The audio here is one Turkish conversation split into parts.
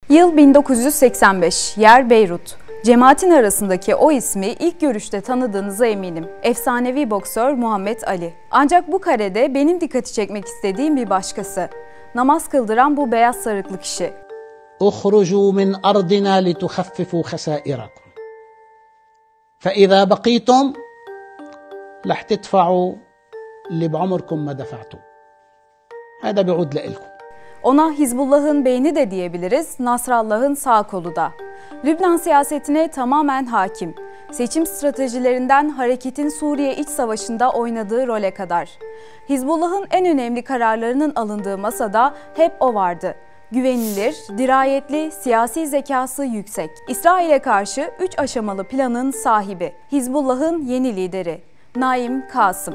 Yıl 1985, yer Beyrut. Cemaatin arasındaki o ismi ilk görüşte tanıdığınıza eminim. Efsanevi boksör Muhammed Ali. Ancak bu karede benim dikkati çekmek istediğim bir başkası. Namaz kıldıran bu beyaz sarıklı kişi. اخرجوا من أرضنا لتخففوا خسائركم فإذا بقيتم رح تدفعوا اللي بعمركم ما دفعتم هذا بيعود لإلكم. Ona Hizbullah'ın beyni de diyebiliriz, Nasrallah'ın sağ kolu da. Lübnan siyasetine tamamen hakim. Seçim stratejilerinden hareketin Suriye iç savaşında oynadığı role kadar. Hizbullah'ın en önemli kararlarının alındığı masada hep o vardı. Güvenilir, dirayetli, siyasi zekası yüksek. İsrail'e karşı 3 aşamalı planın sahibi. Hizbullah'ın yeni lideri. Naim Kasım.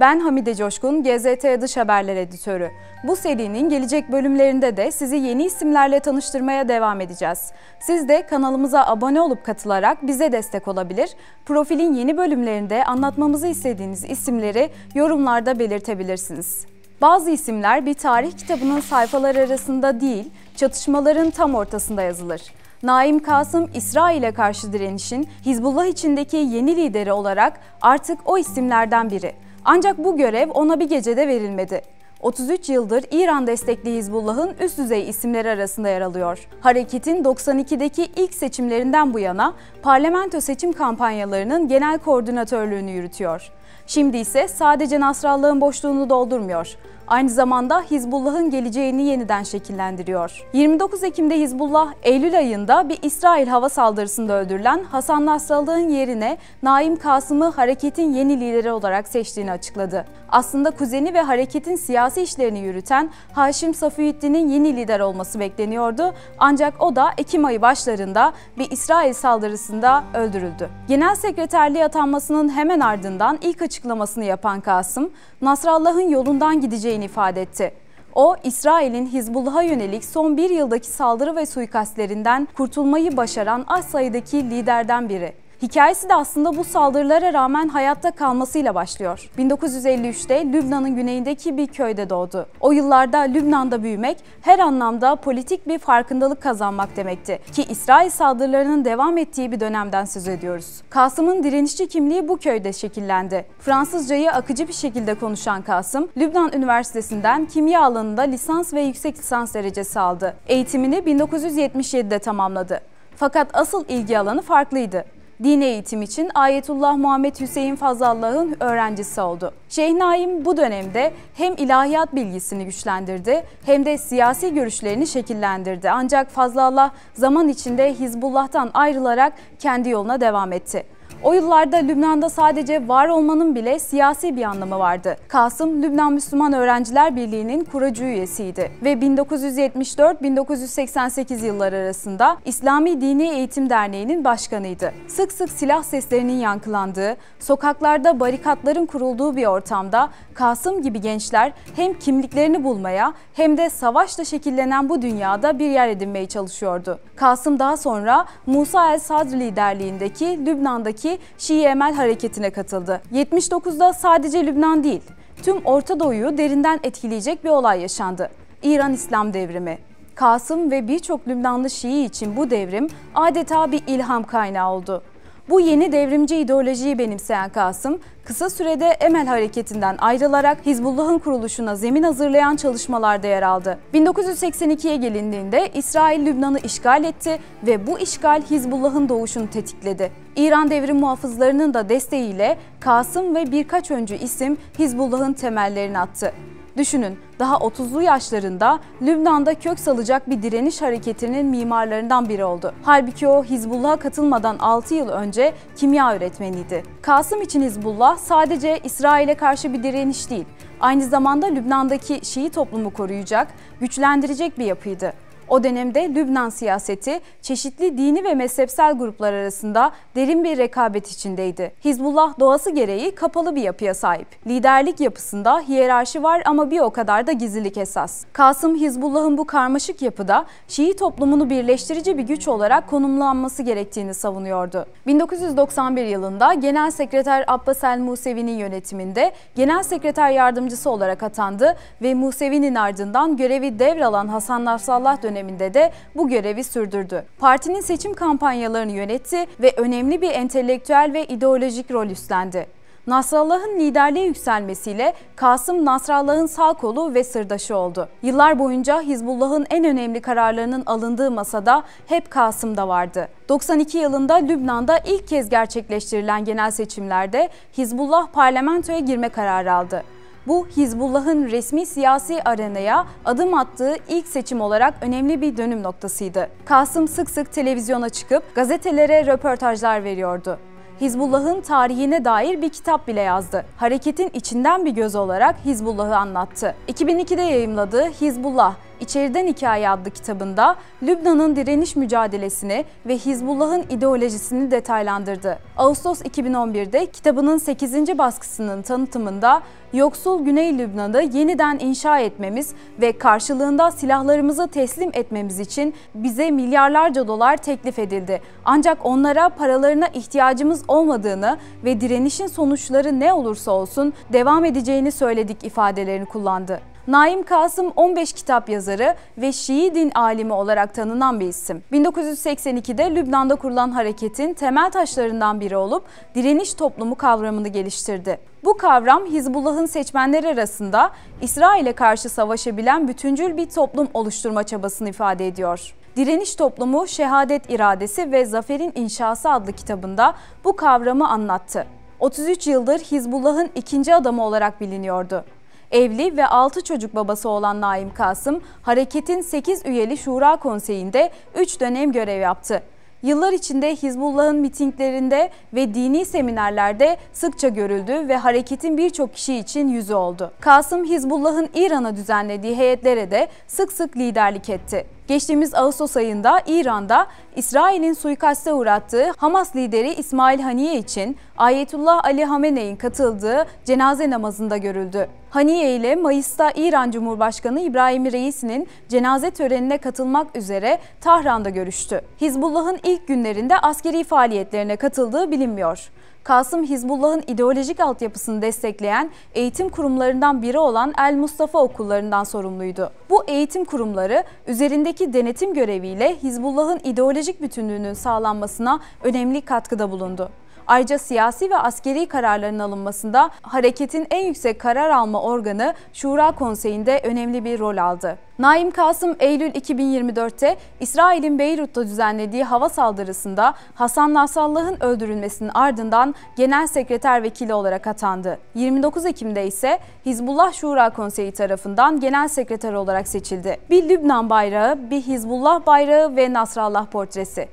Ben Hamide Coşkun, GZT Dış Haberler Editörü. Bu serinin gelecek bölümlerinde de sizi yeni isimlerle tanıştırmaya devam edeceğiz. Siz de kanalımıza abone olup katılarak bize destek olabilir. Profilin yeni bölümlerinde anlatmamızı istediğiniz isimleri yorumlarda belirtebilirsiniz. Bazı isimler bir tarih kitabının sayfaları arasında değil, çatışmaların tam ortasında yazılır. Naim Kasım, İsrail'e karşı direnişin Hizbullah içindeki yeni lideri olarak artık o isimlerden biri. Ancak bu görev ona bir gecede verilmedi. 33 yıldır İran destekli Hizbullah'ın üst düzey isimleri arasında yer alıyor. Hareketin 92'deki ilk seçimlerinden bu yana parlamento seçim kampanyalarının genel koordinatörlüğünü yürütüyor. Şimdi ise sadece Nasrallah'ın boşluğunu doldurmuyor. Aynı zamanda Hizbullah'ın geleceğini yeniden şekillendiriyor. 29 Ekim'de Hizbullah, Eylül ayında bir İsrail hava saldırısında öldürülen Hasan Nasrallah'ın yerine Naim Kasım'ı hareketin yeni lideri olarak seçtiğini açıkladı. Aslında kuzeni ve hareketin siyasi işlerini yürüten Haşim Safiyüddin'in yeni lider olması bekleniyordu. Ancak o da Ekim ayı başlarında bir İsrail saldırısında öldürüldü. Genel sekreterliğe atanmasının hemen ardından ilk açıklamasını yapan Kasım, Nasrallah'ın yolundan gideceğini ifade etti. O, İsrail'in Hizbullah'a yönelik son bir yıldaki saldırı ve suikastlerinden kurtulmayı başaran az sayıdaki liderden biri. Hikayesi de aslında bu saldırılara rağmen hayatta kalmasıyla başlıyor. 1953'te Lübnan'ın güneyindeki bir köyde doğdu. O yıllarda Lübnan'da büyümek her anlamda politik bir farkındalık kazanmak demekti. Ki İsrail saldırılarının devam ettiği bir dönemden söz ediyoruz. Kasım'ın direnişçi kimliği bu köyde şekillendi. Fransızcayı akıcı bir şekilde konuşan Kasım, Lübnan Üniversitesi'nden kimya alanında lisans ve yüksek lisans derecesi aldı. Eğitimini 1977'de tamamladı. Fakat asıl ilgi alanı farklıydı. Dini eğitim için Ayetullah Muhammed Hüseyin Fazlallah'ın öğrencisi oldu. Şeyh Naim bu dönemde hem ilahiyat bilgisini güçlendirdi hem de siyasi görüşlerini şekillendirdi. Ancak Fazlallah zaman içinde Hizbullah'tan ayrılarak kendi yoluna devam etti. O yıllarda Lübnan'da sadece var olmanın bile siyasi bir anlamı vardı. Kasım, Lübnan Müslüman Öğrenciler Birliği'nin kurucu üyesiydi ve 1974-1988 yılları arasında İslami Dini Eğitim Derneği'nin başkanıydı. Sık sık silah seslerinin yankılandığı, sokaklarda barikatların kurulduğu bir ortamda Kasım gibi gençler hem kimliklerini bulmaya hem de savaşla şekillenen bu dünyada bir yer edinmeye çalışıyordu. Kasım daha sonra Musa el-Sadr liderliğindeki Lübnan'daki Şii Emel hareketine katıldı. 79'da sadece Lübnan değil, tüm Orta Doğu'yu derinden etkileyecek bir olay yaşandı. İran İslam Devrimi. Kasım ve birçok Lübnanlı Şii için bu devrim adeta bir ilham kaynağı oldu. Bu yeni devrimci ideolojiyi benimseyen Kasım, kısa sürede Emel hareketinden ayrılarak Hizbullah'ın kuruluşuna zemin hazırlayan çalışmalarda yer aldı. 1982'ye gelindiğinde İsrail Lübnan'ı işgal etti ve bu işgal Hizbullah'ın doğuşunu tetikledi. İran devrim muhafızlarının da desteğiyle Kasım ve birkaç öncü isim Hizbullah'ın temellerini attı. Düşünün, daha 30'lu yaşlarında Lübnan'da kök salacak bir direniş hareketinin mimarlarından biri oldu. Halbuki o Hizbullah'a katılmadan 6 yıl önce kimya öğretmeniydi. Kasım için Hizbullah sadece İsrail'e karşı bir direniş değil, aynı zamanda Lübnan'daki Şii toplumu koruyacak, güçlendirecek bir yapıydı. O dönemde Lübnan siyaseti çeşitli dini ve mezhepsel gruplar arasında derin bir rekabet içindeydi. Hizbullah doğası gereği kapalı bir yapıya sahip. Liderlik yapısında hiyerarşi var ama bir o kadar da gizlilik esas. Kasım, Hizbullah'ın bu karmaşık yapıda Şii toplumunu birleştirici bir güç olarak konumlanması gerektiğini savunuyordu. 1991 yılında Genel Sekreter Abbas el-Musevi'nin yönetiminde Genel Sekreter Yardımcısı olarak atandı ve Musevi'nin ardından görevi devralan Hasan Nasrallah döneminde de bu görevi sürdürdü. Partinin seçim kampanyalarını yönetti ve önemli bir entelektüel ve ideolojik rol üstlendi. Nasrallah'ın liderliğe yükselmesiyle Kasım Nasrallah'ın sağ kolu ve sırdaşı oldu. Yıllar boyunca Hizbullah'ın en önemli kararlarının alındığı masada hep Kasım da vardı. 92 yılında Lübnan'da ilk kez gerçekleştirilen genel seçimlerde Hizbullah parlamentoya girme kararı aldı. Bu Hizbullah'ın resmi siyasi arenaya adım attığı ilk seçim olarak önemli bir dönüm noktasıydı. Kasım sık sık televizyona çıkıp gazetelere röportajlar veriyordu. Hizbullah'ın tarihine dair bir kitap bile yazdı. Hareketin içinden bir göz olarak Hizbullah'ı anlattı. 2002'de yayımladığı Hizbullah, İçeriden Hikaye adlı kitabında Lübnan'ın direniş mücadelesini ve Hizbullah'ın ideolojisini detaylandırdı. Ağustos 2011'de kitabının 8. baskısının tanıtımında yoksul Güney Lübnan'ı yeniden inşa etmemiz ve karşılığında silahlarımızı teslim etmemiz için bize milyarlarca dolar teklif edildi. Ancak onlara paralarına ihtiyacımız olmadığını ve direnişin sonuçları ne olursa olsun devam edeceğini söyledik ifadelerini kullandı. Naim Kasım 15 kitap yazarı ve Şii din alimi olarak tanınan bir isim. 1982'de Lübnan'da kurulan hareketin temel taşlarından biri olup direniş toplumu kavramını geliştirdi. Bu kavram Hizbullah'ın seçmenleri arasında İsrail'e karşı savaşabilen bütüncül bir toplum oluşturma çabasını ifade ediyor. Direniş Toplumu, Şehadet İradesi ve Zaferin İnşası adlı kitabında bu kavramı anlattı. 33 yıldır Hizbullah'ın ikinci adamı olarak biliniyordu. Evli ve 6 çocuk babası olan Naim Kasım, hareketin 8 üyeli Şura Konseyi'nde 3 dönem görev yaptı. Yıllar içinde Hizbullah'ın mitinglerinde ve dini seminerlerde sıkça görüldü ve hareketin birçok kişi için yüzü oldu. Kasım, Hizbullah'ın İran'a düzenlediği heyetlere de sık sık liderlik etti. Geçtiğimiz Ağustos ayında İran'da İsrail'in suikaste uğrattığı Hamas lideri İsmail Haniye için Ayetullah Ali Hamene'in katıldığı cenaze namazında görüldü. Haniye ile Mayıs'ta İran Cumhurbaşkanı İbrahim Reis'inin cenaze törenine katılmak üzere Tahran'da görüştü. Hizbullah'ın ilk günlerinde askeri faaliyetlerine katıldığı bilinmiyor. Kasım, Hizbullah'ın ideolojik altyapısını destekleyen eğitim kurumlarından biri olan El Mustafa okullarından sorumluydu. Bu eğitim kurumları üzerindeki denetim göreviyle Hizbullah'ın ideolojik bütünlüğünün sağlanmasına önemli katkıda bulundu. Ayrıca siyasi ve askeri kararların alınmasında hareketin en yüksek karar alma organı Şura Konseyi'nde önemli bir rol aldı. Naim Kasım, Eylül 2024'te İsrail'in Beyrut'ta düzenlediği hava saldırısında Hasan Nasrallah'ın öldürülmesinin ardından Genel Sekreter Vekili olarak atandı. 29 Ekim'de ise Hizbullah Şura Konseyi tarafından Genel Sekreter olarak seçildi. Bir Lübnan bayrağı, bir Hizbullah bayrağı ve Nasrallah portresi.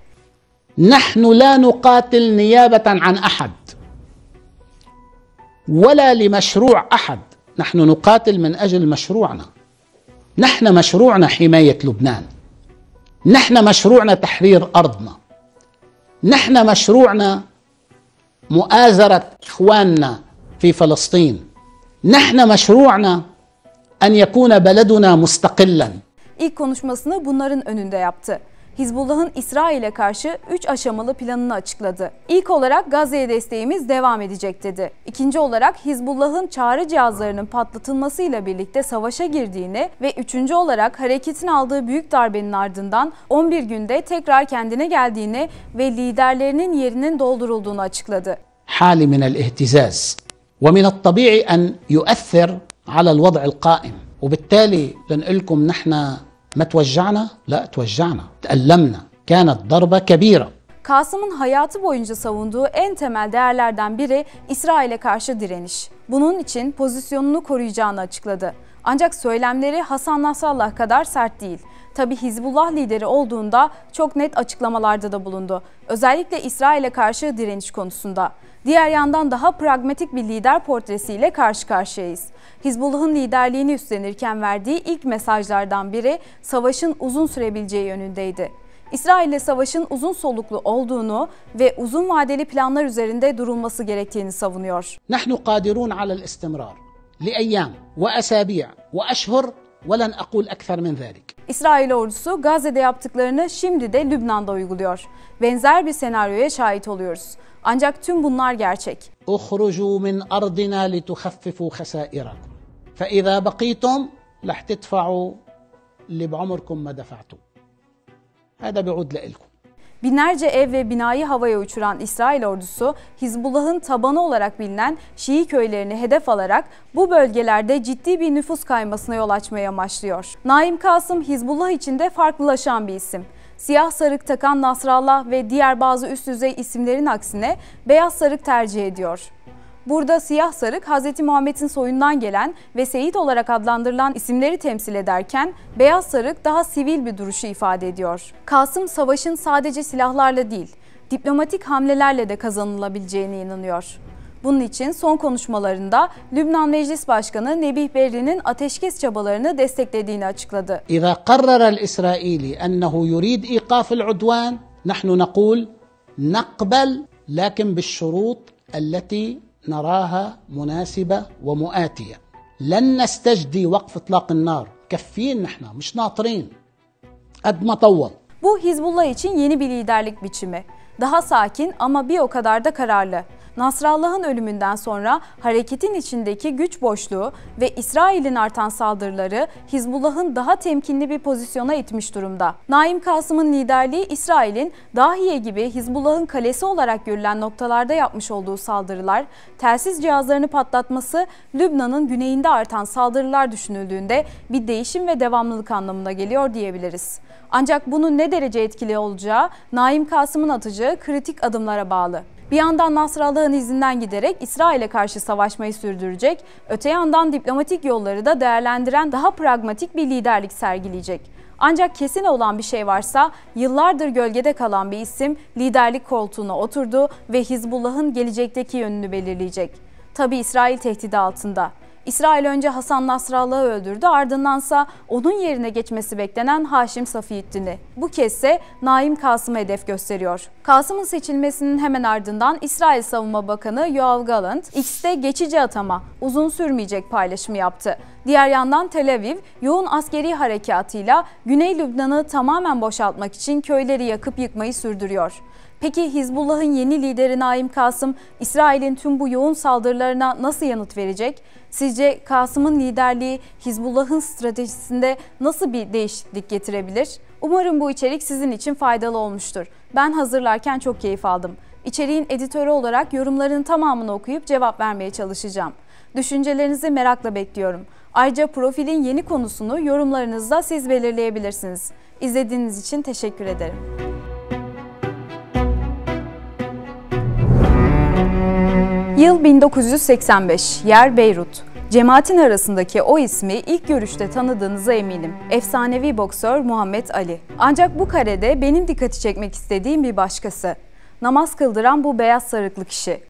نحن لا نقاتل نيابة عن أحد ولا لمشروع أحد، نحن نقاتل من أجل مشروعنا. نحن مشروعنا حماية لبنان، نحن مشروعنا تحرير أرضنا، نحن مشروعنا مؤازرة إخواننا في فلسطين، نحن مشروعنا أن يكون بلدنا مستقلا. İlk konuşmasını bunların önünde yaptı. Hizbullah'ın İsrail'e karşı 3 aşamalı planını açıkladı. İlk olarak Gazze'ye desteğimiz devam edecek dedi. İkinci olarak Hizbullah'ın çağrı cihazlarının patlatılmasıyla birlikte savaşa girdiğini ve üçüncü olarak hareketin aldığı büyük darbenin ardından 11 günde tekrar kendine geldiğini ve liderlerinin yerinin doldurulduğunu açıkladı. حالة من الاهتزاز ومن الطبيعي أن يؤثر على الوضع القائم وبالتالي لنقلكم نحن ما توجعنا؟ لا توجعنا، تألمنا، كانت ضربة كبيرة. Kasım'ın hayatı boyunca savunduğu en temel değerlerden biri İsrail'e karşı direniş. Bunun için pozisyonunu koruyacağını açıkladı. Ancak söylemleri Hasan Nasrallah kadar sert değil. Tabi Hizbullah lideri olduğunda çok net açıklamalarda da bulundu. Özellikle İsrail'e karşı direniş konusunda. Diğer yandan daha pragmatik bir lider portresiyle karşı karşıyayız. Hizbullah'ın liderliğini üstlenirken verdiği ilk mesajlardan biri savaşın uzun sürebileceği yönündeydi. İsrail'le savaşın uzun soluklu olduğunu ve uzun vadeli planlar üzerinde durulması gerektiğini savunuyor. نحن قادرون على الاستمرار لأيام وأسابيع وأشهر ولن أقول أكثر من ذلك. İsrail ordusu Gazze'de yaptıklarını şimdi de Lübnan'da uyguluyor. Benzer bir senaryoya şahit oluyoruz. Ancak tüm bunlar gerçek. اخرجوا من أرضنا لتخففوا خسائركم فإذا بقيتم رح تدفعوا اللي بعمركم ما دفعتوا. هذا بيعود لكم. Binlerce ev ve binayı havaya uçuran İsrail ordusu, Hizbullah'ın tabanı olarak bilinen Şii köylerini hedef alarak bu bölgelerde ciddi bir nüfus kaymasına yol açmaya amaçlıyor. Naim Kasım, Hizbullah içinde farklılaşan bir isim. Siyah sarık takan Nasrallah ve diğer bazı üst düzey isimlerin aksine beyaz sarık tercih ediyor. Burada siyah sarık Hz. Muhammed'in soyundan gelen ve Seyit olarak adlandırılan isimleri temsil ederken beyaz sarık daha sivil bir duruşu ifade ediyor. Kasım savaşın sadece silahlarla değil, diplomatik hamlelerle de kazanılabileceğine inanıyor. Bunun için son konuşmalarında Lübnan Meclis Başkanı Nebih Berri'nin ateşkes çabalarını desteklediğini açıkladı. إذا قرر الإسرائيلي أنه يريد إيقاف العدوان نحن نقول نقبل لكن بالشروط التي نراها مناسبة ومؤاتية. لن نستجدي وقف إطلاق النار. كفين نحن مش ناطرين. قد ما طول. Bu Hizbullah için yeni bir liderlik biçimi. Daha sakin ama bir o kadar da kararlı. Nasrallah'ın ölümünden sonra hareketin içindeki güç boşluğu ve İsrail'in artan saldırıları Hizbullah'ın daha temkinli bir pozisyona itmiş durumda. Naim Kasım'ın liderliği İsrail'in Dahiye gibi Hizbullah'ın kalesi olarak görülen noktalarda yapmış olduğu saldırılar, telsiz cihazlarını patlatması, Lübnan'ın güneyinde artan saldırılar düşünüldüğünde bir değişim ve devamlılık anlamına geliyor diyebiliriz. Ancak bunun ne derece etkili olacağı Naim Kasım'ın atacağı kritik adımlara bağlı. Bir yandan Nasrallah'ın izinden giderek İsrail'e karşı savaşmayı sürdürecek, öte yandan diplomatik yolları da değerlendiren daha pragmatik bir liderlik sergileyecek. Ancak kesin olan bir şey varsa yıllardır gölgede kalan bir isim liderlik koltuğuna oturdu ve Hizbullah'ın gelecekteki yönünü belirleyecek. Tabii İsrail tehdidi altında. İsrail önce Hasan Nasrallah'ı öldürdü, ardındansa onun yerine geçmesi beklenen Haşim Safiyeddin'i. Bu kezde Naim Kasım'ı hedef gösteriyor. Kasım'ın seçilmesinin hemen ardından İsrail Savunma Bakanı Yoav Gallant, X'te geçici atama, uzun sürmeyecek paylaşımı yaptı. Diğer yandan Tel Aviv, yoğun askeri harekatıyla Güney Lübnan'ı tamamen boşaltmak için köyleri yakıp yıkmayı sürdürüyor. Peki Hizbullah'ın yeni lideri Naim Kasım, İsrail'in tüm bu yoğun saldırılarına nasıl yanıt verecek? Sizce Kasım'ın liderliği Hizbullah'ın stratejisinde nasıl bir değişiklik getirebilir? Umarım bu içerik sizin için faydalı olmuştur. Ben hazırlarken çok keyif aldım. İçeriğin editörü olarak yorumların tamamını okuyup cevap vermeye çalışacağım. Düşüncelerinizi merakla bekliyorum. Ayrıca profilin yeni konusunu yorumlarınızda siz belirleyebilirsiniz. İzlediğiniz için teşekkür ederim. Yıl 1985, yer Beyrut. Cemaatin arasındaki o ismi ilk görüşte tanıdığınıza eminim. Efsanevi boksör Muhammed Ali. Ancak bu karede benim dikkati çekmek istediğim bir başkası. Namaz kıldıran bu beyaz sarıklı kişi.